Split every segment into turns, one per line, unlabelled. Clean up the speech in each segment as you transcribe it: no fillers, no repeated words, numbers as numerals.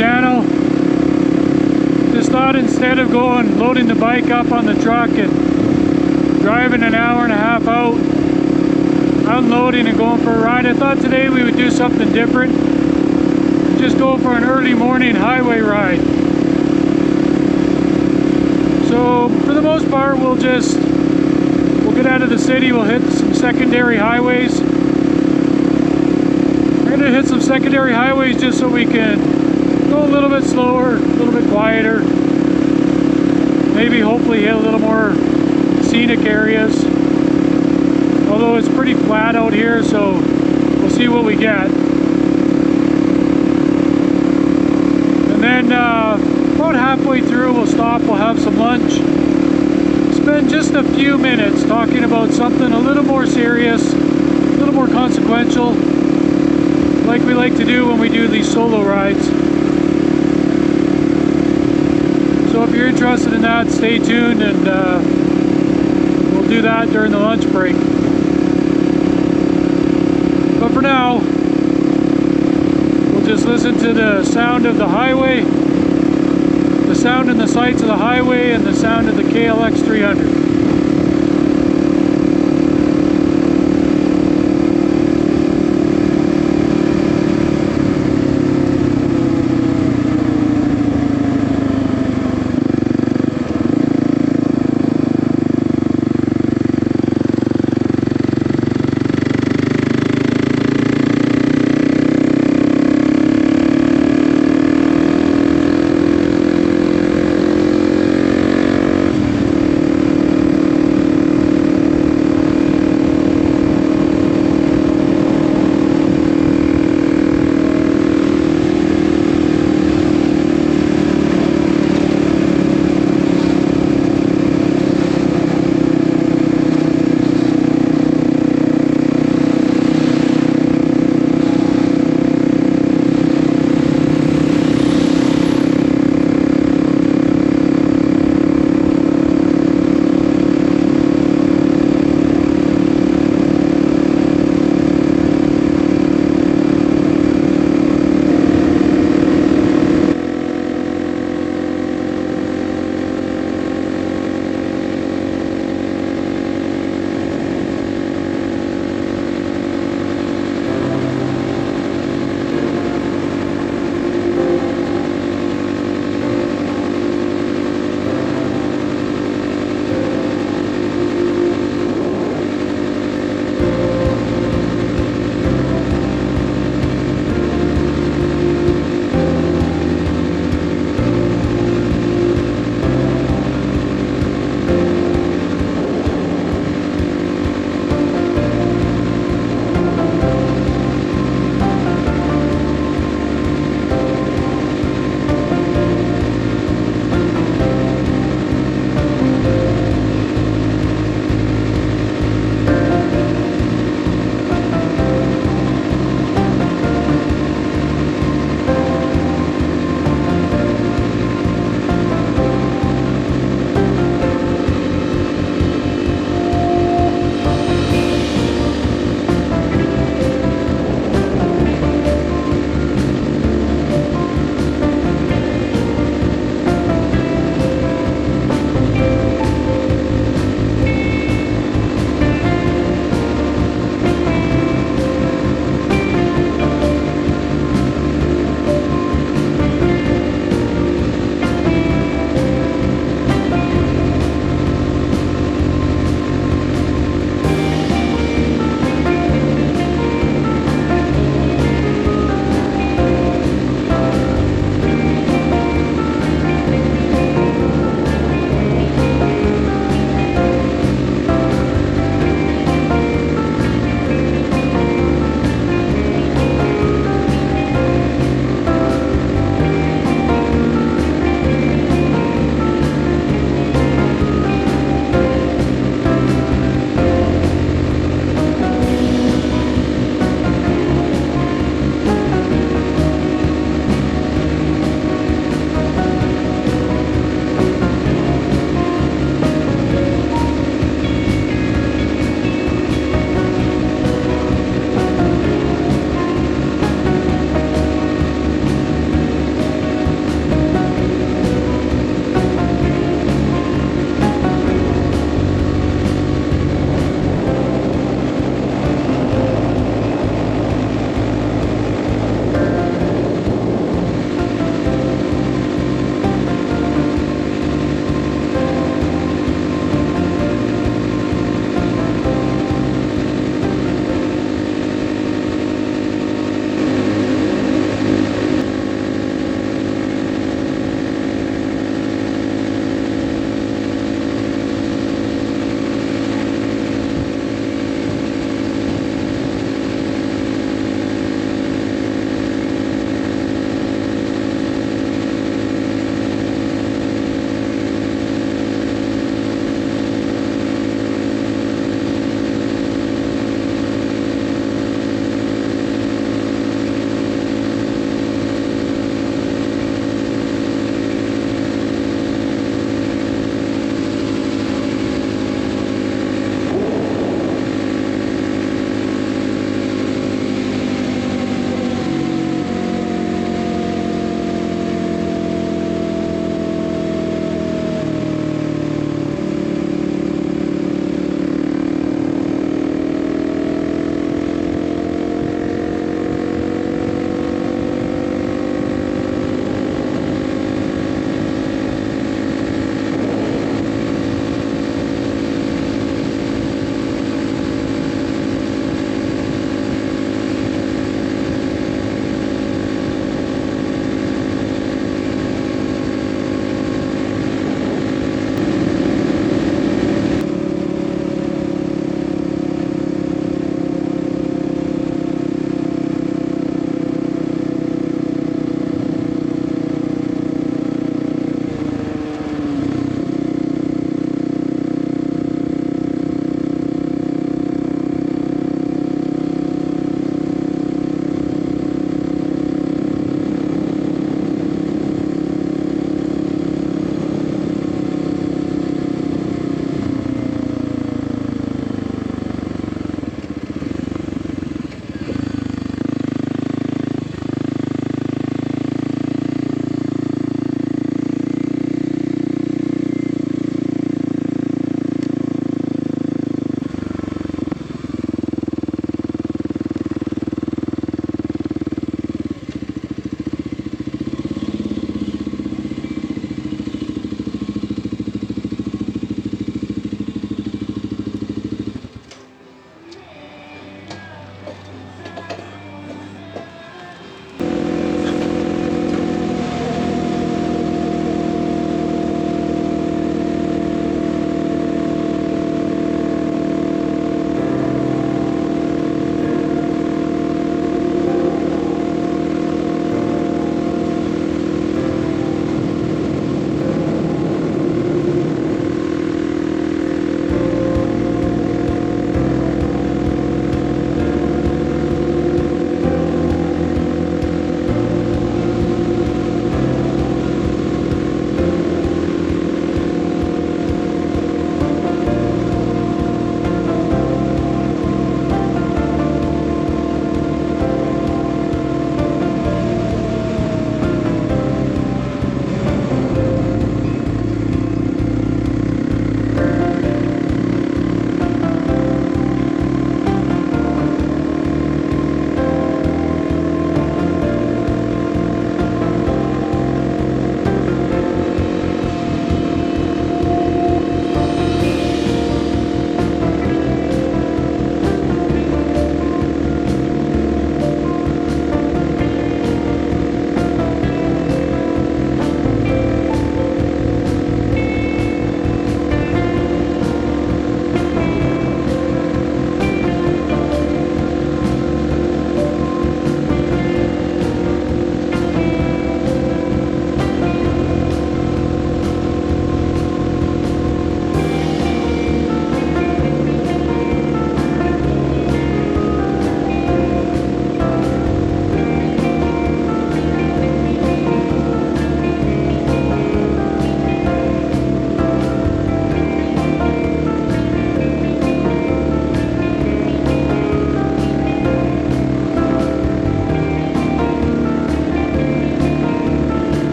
channel. Just thought instead of loading the bike up on the truck and driving an hour and a half out, unloading and going for a ride, I thought today we would do something different. Just go for an early morning highway ride. So for the most part, we'll get out of the city, we'll hit some secondary highways. We're gonna hit some secondary highways just so we can go a little bit slower, a little bit quieter. Maybe hopefully hit a little more scenic areas. Although it's pretty flat out here, so we'll see what we get. And then about halfway through we'll stop, we'll have some lunch. Spend just a few minutes talking about something a little more serious, a little more consequential, like we like to do when we do these solo rides. So if you're interested in that, stay tuned, and we'll do that during the lunch break. But for now, we'll just listen to the sound of the highway, the sound and the sights of the highway, and the sound of the KLX 300.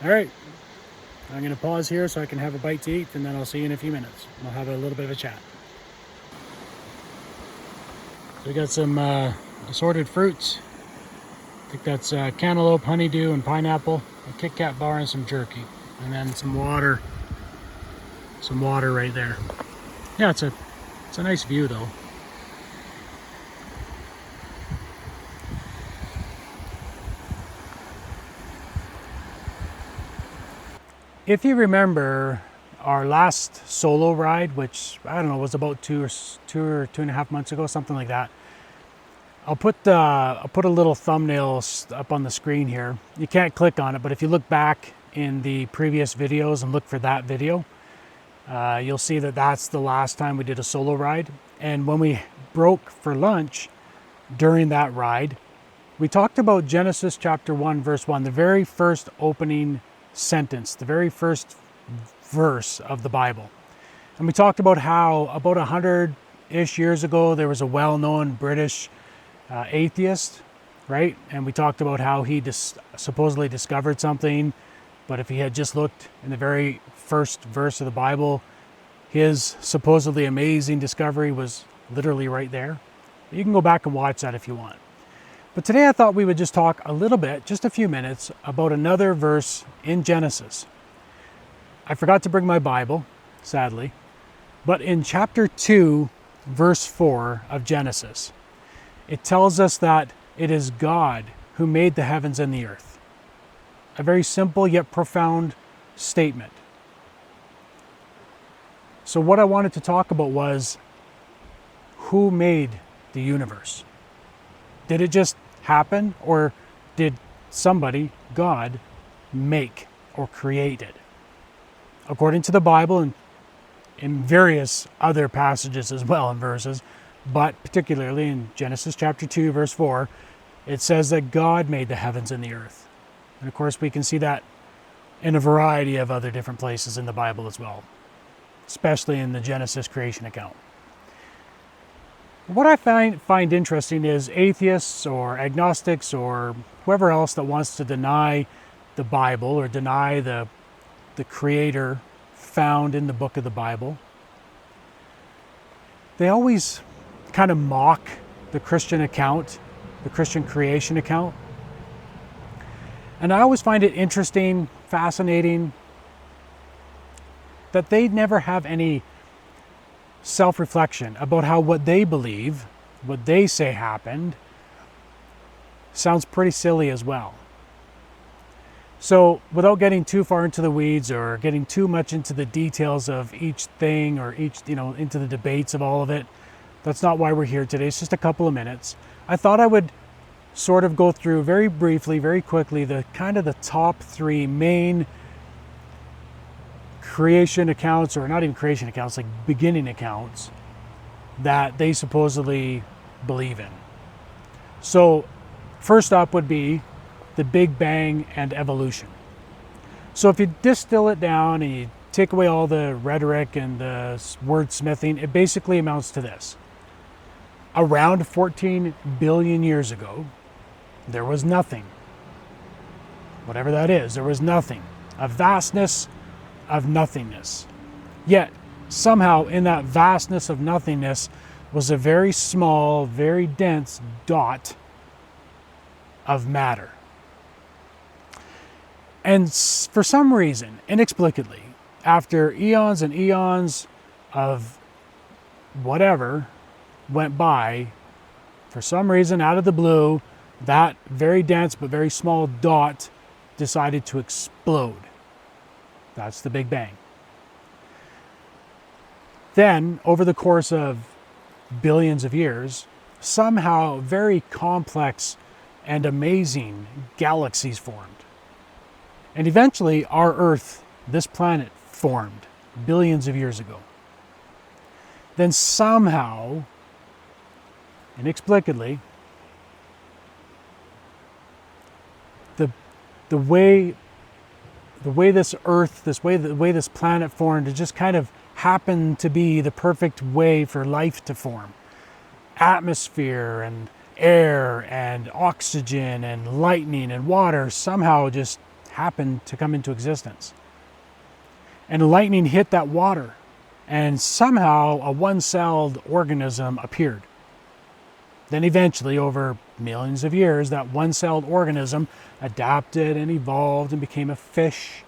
All right, I'm going to pause here so I can have a bite to eat, and then I'll see you in a few minutes. We'll have a little bit of a chat. So we got some assorted fruits. I think that's cantaloupe, honeydew, and pineapple, a Kit Kat bar, and some jerky, and then some water. Some water right there. Yeah, it's a nice view though. If you remember our last solo ride, which I don't know was about two or 2.5 months ago, something like that. I'll put a little thumbnail up on the screen here. You can't click on it, but if you look back in the previous videos and look for that video, you'll see that that's the last time we did a solo ride. And when we broke for lunch during that ride, we talked about Genesis chapter 1, verse 1, the very first opening sentence, the very first verse of the Bible. And we talked about how about 100-ish years ago, there was a well-known British atheist, right? And we talked about how he supposedly discovered something, but if he had just looked in the very first verse of the Bible, his supposedly amazing discovery was literally right there. You can go back and watch that if you want. But today I thought we would just talk a little bit, just a few minutes, about another verse in Genesis. I forgot to bring my Bible, sadly, but in chapter 2, verse 4 of Genesis, it tells us that it is God who made the heavens and the earth. A very simple yet profound statement. So what I wanted to talk about was, who made the universe? Did it just happen, or did somebody, God, make or create it? According to the Bible and in various other passages as well and verses, but particularly in Genesis chapter 2, verse 4, it says that God made the heavens and the earth. And of course we can see that in a variety of other different places in the Bible as well, especially in the Genesis creation account. What I find interesting is atheists or agnostics or whoever else that wants to deny the Bible or deny the creator found in the book of the Bible, they always kind of mock the Christian account, the Christian creation account. And I always find it interesting, fascinating, that they never have any self-reflection about how what they believe, what they say happened, sounds pretty silly as well. So without getting too far into the weeds or getting too much into the details of each thing or into the debates of all of it, that's not why we're here today. It's just a couple of minutes. I thought I would sort of go through very briefly, very quickly, the top 3 main creation accounts, or not even creation accounts, like beginning accounts that they supposedly believe in. So first up would be the Big Bang and evolution. So if you distill it down and you take away all the rhetoric and the wordsmithing, it basically amounts to this. Around 14 billion years ago, there was nothing. Whatever that is, there was nothing. A vastness of nothingness. Yet, somehow in that vastness of nothingness was a very small, very dense dot of matter. And for some reason, inexplicably, after eons and eons of whatever went by, for some reason, out of the blue, that very dense but very small dot decided to explode. That's the Big Bang. Then, over the course of billions of years, somehow very complex and amazing galaxies formed. And eventually our Earth, this planet, formed billions of years ago. Then somehow, inexplicably, the way this Earth, the way this planet formed, it just kind of happened to be the perfect way for life to form. Atmosphere and air and oxygen and lightning and water somehow just
happened to come into existence. And lightning hit that water, and somehow a one-celled organism appeared. Then eventually, over millions of years, that one-celled organism adapted and evolved and became a fish,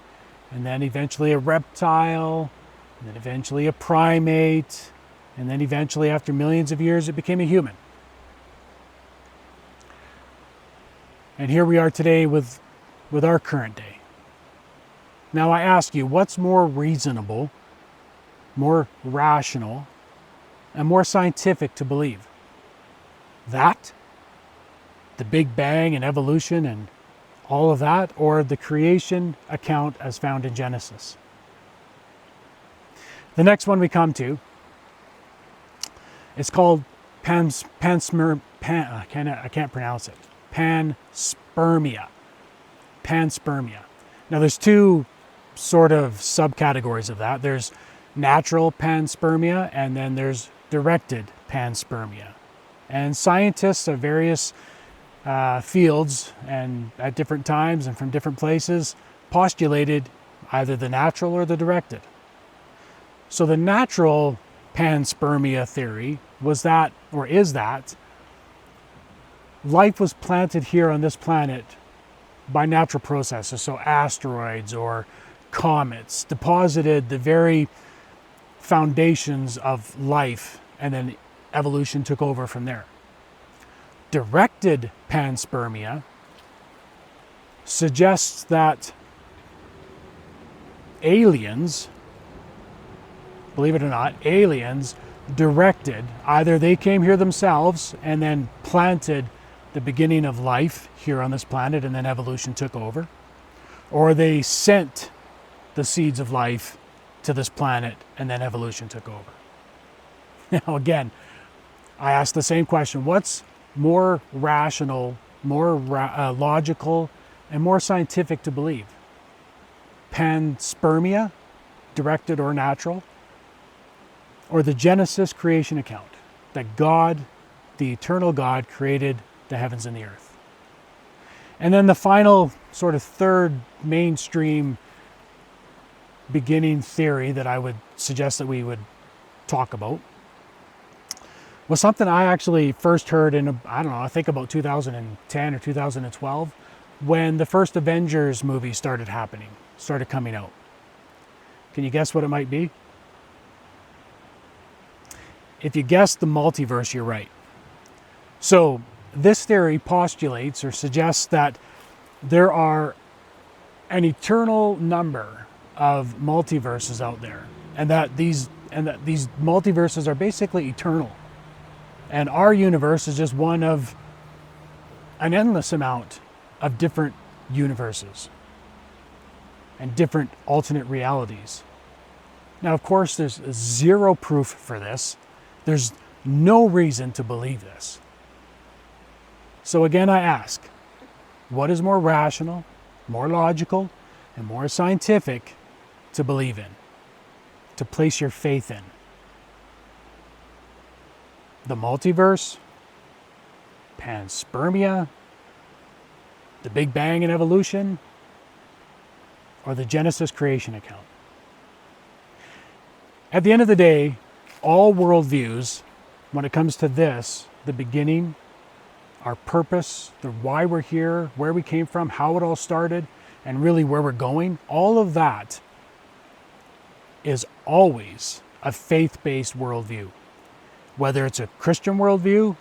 and then eventually a reptile, and then eventually a primate, and then eventually, after millions of years, it became a human. And here we are today with our current day. Now I ask you, what's more reasonable, more rational, and more scientific to believe? That? The Big Bang and evolution and all of that, or the creation account as found in Genesis? The next one we come to, it's called panspermia. Panspermia. Now there's two sort of subcategories of that. There's natural panspermia, and then there's directed panspermia. And scientists of various fields and at different times and from different places postulated either the natural or the directed. So the natural panspermia theory was that, or is that, life was planted here on this planet by natural processes. So asteroids or comets deposited the very foundations of life, and then evolution took over from there. Directed panspermia suggests that aliens, believe it or not, aliens directed, either they came here themselves and then planted the beginning of life here on this planet and then evolution took over, or they sent the seeds of life to this planet and then evolution took over. Now again, I ask the same question: what's more rational, more logical, and more scientific to believe? Panspermia, directed or natural, or the Genesis creation account, that God, the eternal God, created the heavens and the earth? And then the final sort of third mainstream beginning theory that I would suggest that we would talk about was something I actually first heard in, I think about 2010 or 2012, when the first Avengers movie started coming out. Can you guess what it might be? If you guess the multiverse, you're right. So this theory postulates or suggests that there are an eternal number of multiverses out there, and that these multiverses are basically eternal. And our universe is just one of an endless amount of different universes and different alternate realities. Now, of course, there's zero proof for this. There's no reason to believe this. So again, I ask, what is more rational, more logical, and more scientific to believe in, to place your faith in? The multiverse, panspermia, the Big Bang and evolution, or the Genesis creation account? At the end of the day, all worldviews, when it comes to this, the beginning, our purpose, the why we're here, where we came from, how it all started, and really where we're going, all of that is always a faith-based worldview. Whether it's a Christian worldview,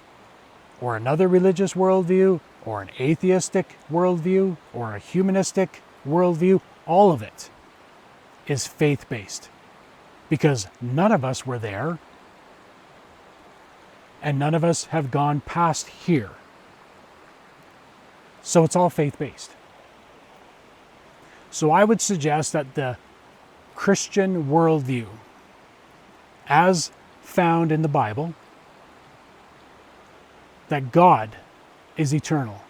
or another religious worldview, or an atheistic worldview, or a humanistic worldview, all of it is faith-based. Because none of us were there, and none of us have gone past here. So it's all faith-based. So I would suggest that the Christian worldview, as found in the Bible, that God is eternal,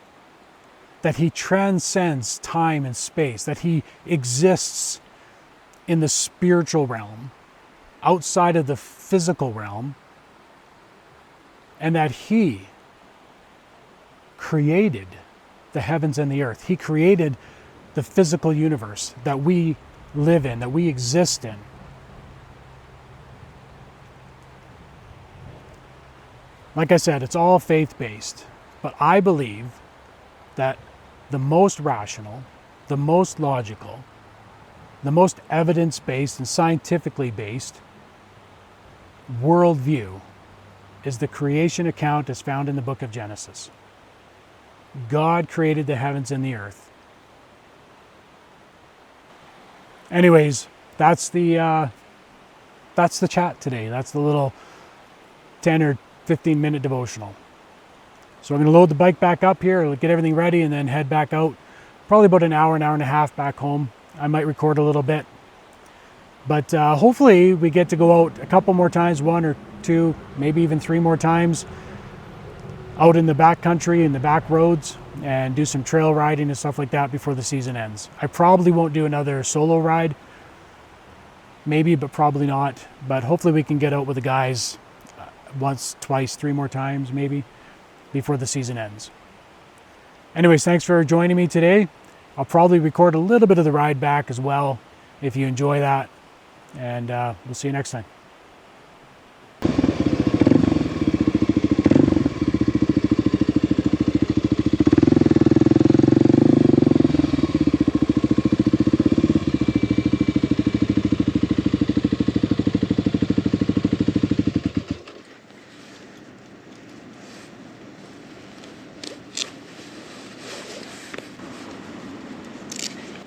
that He transcends time and space, that He exists in the spiritual realm, outside of the physical realm, and that He created the heavens and the earth. He created the physical universe that we live in, that we exist in. Like I said, it's all faith-based, but I believe that the most rational, the most logical, the most evidence-based and scientifically based worldview is the creation account as found in the book of Genesis. God created the heavens and the earth. Anyways, that's the chat today. That's the little 10 or 15-minute devotional. So I'm going to load the bike back up here, get everything ready, and then head back out. Probably about an hour and a half back home. I might record a little bit. But hopefully we get to go out a couple more times, 1 or 2, maybe even 3 more times, out in the back country, in the back roads, and do some trail riding and stuff like that before the season ends. I probably won't do another solo ride. Maybe, but probably not. But hopefully we can get out with the guys once, twice, 3 more times maybe before the season ends. Anyways, thanks for joining me today. I'll probably record a little bit of the ride back as well if you enjoy that. And we'll see you next time.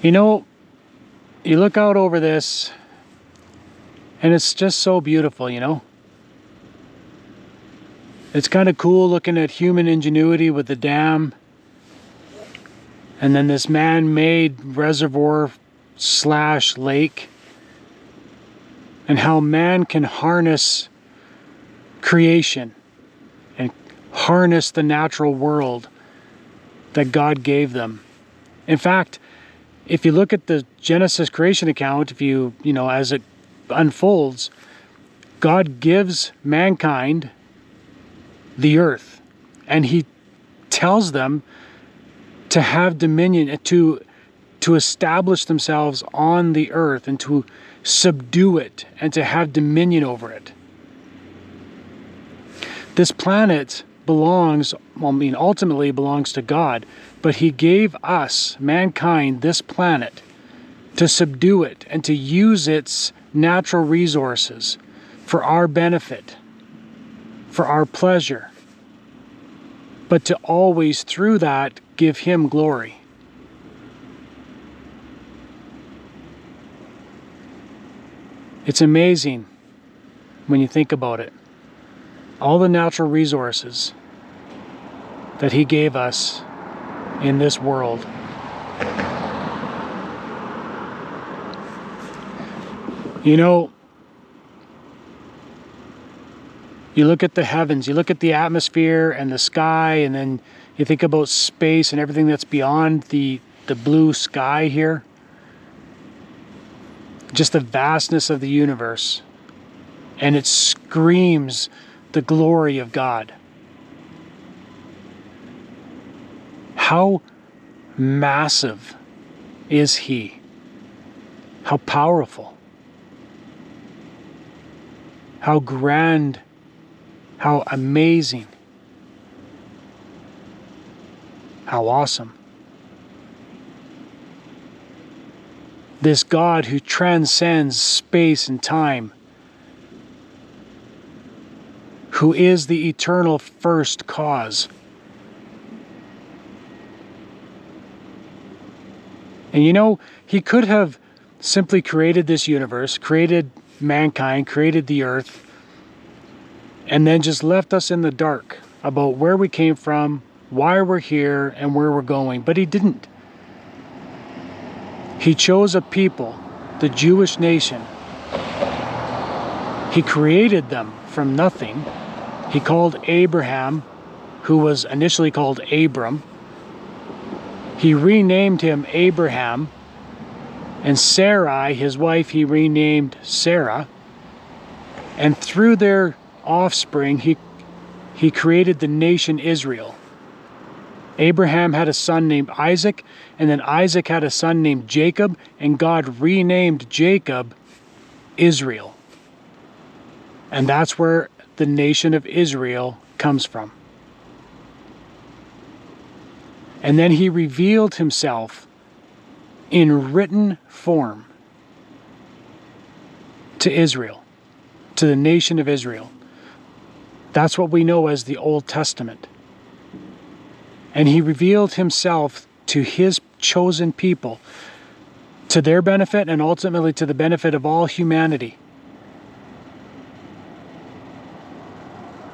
You know, you look out over this and it's just so beautiful, you know? It's kind of cool looking at human ingenuity with the dam and then this man-made reservoir / lake, and how man can harness creation and harness the natural world that God gave them. In fact, if you look at the Genesis creation account, as it unfolds, God gives mankind the earth, and he tells them to have dominion, to establish themselves on the earth and to subdue it and to have dominion over it. This planet ultimately belongs to God, but he gave us, mankind, this planet to subdue it and to use its natural resources for our benefit, for our pleasure, but to always, through that, give him glory. It's amazing when you think about it. All the natural resources that he gave us in this world. You know, you look at the heavens, you look at the atmosphere and the sky, and then you think about space and everything that's beyond the blue sky here. Just the vastness of the universe. And it screams the glory of God. How massive is he? How powerful? How grand? How amazing? How awesome? This God who transcends space and time, who is the eternal first cause. And you know, he could have simply created this universe, created mankind, created the earth, and then just left us in the dark about where we came from, why we're here, and where we're going. But he didn't. He chose a people, the Jewish nation. He created them from nothing. He called Abraham, who was initially called Abram. He renamed him Abraham, and Sarai, his wife, he renamed Sarah. And through their offspring, he created the nation Israel. Abraham had a son named Isaac, and then Isaac had a son named Jacob, and God renamed Jacob Israel. And that's where the nation of Israel comes from. And then he revealed himself in written form to Israel, to the nation of Israel. That's what we know as the Old Testament. And he revealed himself to his chosen people, to their benefit and ultimately to the benefit of all humanity.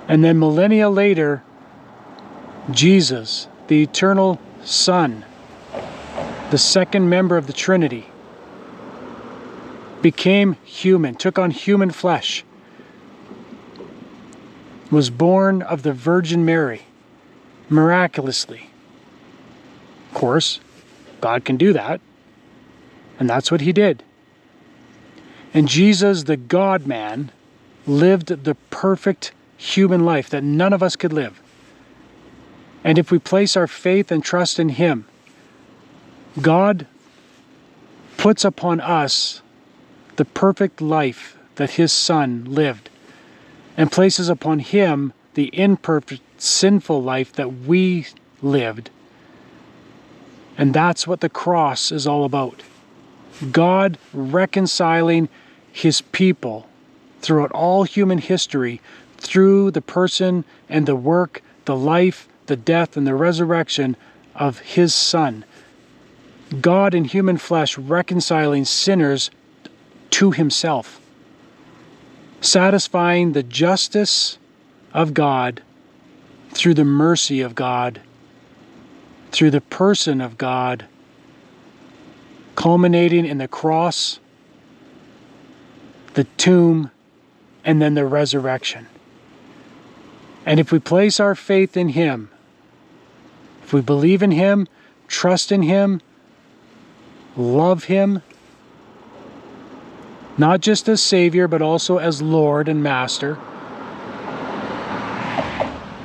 And then millennia later, Jesus, the eternal Son, the second member of the Trinity, became human, took on human flesh, was born of the Virgin Mary, miraculously. Of course, God can do that, and that's what he did. And Jesus, the God-man, lived the perfect human life that none of us could live. And if we place our faith and trust in him, God puts upon us the perfect life that his Son lived, and places upon him the imperfect, sinful life that we lived. And that's what the cross is all about. God reconciling his people throughout all human history through the person and the work, the life, the death, and the resurrection of his Son. God in human flesh reconciling sinners to himself, satisfying the justice of God through the mercy of God, through the person of God, culminating in the cross, the tomb, and then the resurrection. And if we place our faith in him, if we believe in him, trust in him, love him, not just as Savior, but also as Lord and Master,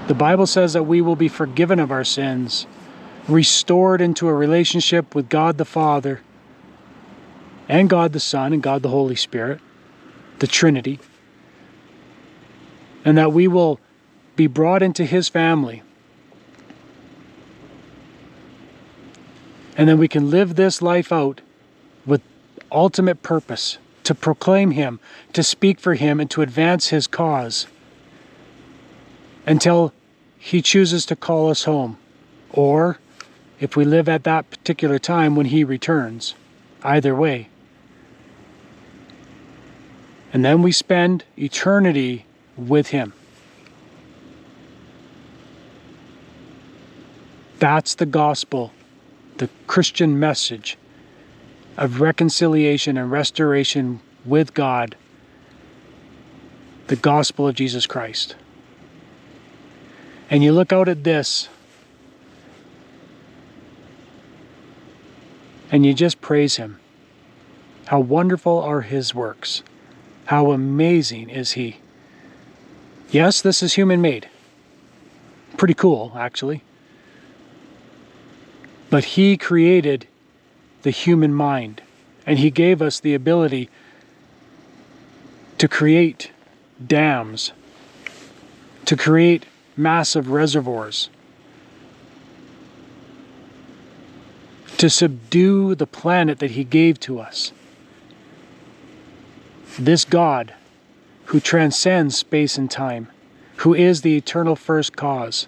the Bible says that we will be forgiven of our sins, restored into a relationship with God the Father, and God the Son, and God the Holy Spirit, the Trinity, and that we will be brought into his family. And then we can live this life out with ultimate purpose, to proclaim him, to speak for him, and to advance his cause until he chooses to call us home, or if we live at that particular time when he returns. Either way. And then we spend eternity with him. That's the gospel, the Christian message of reconciliation and restoration with God, the gospel of Jesus Christ. And you look out at this, and you just praise him. How wonderful are his works. How amazing is he. Yes, this is human-made. Pretty cool, actually. But he created the human mind, and he gave us the ability to create dams, to create massive reservoirs, to subdue the planet that he gave to us. This God, who transcends space and time, who is the eternal first cause.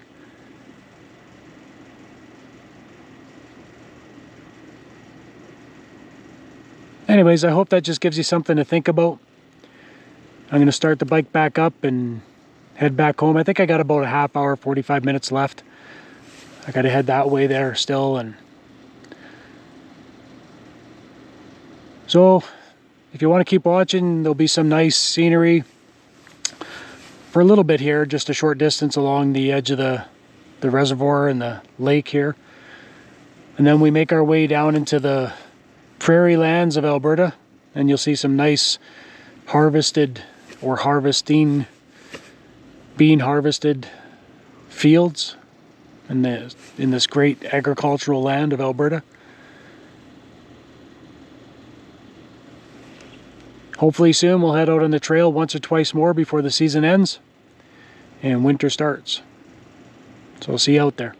Anyways, I hope that just gives you something to think about. I'm going to start the bike back up and head back home. I think I got about a half hour, 45 minutes left. I got to head that way there still. And so if you want to keep watching, there'll be some nice scenery for a little bit here, just a short distance along the edge of the reservoir and the lake here. And then we make our way down into the prairie lands of Alberta, and you'll see some nice harvested or being harvested fields in this great agricultural land of Alberta. Hopefully soon we'll head out on the trail once or twice more before the season ends and winter starts. So I'll see you out there.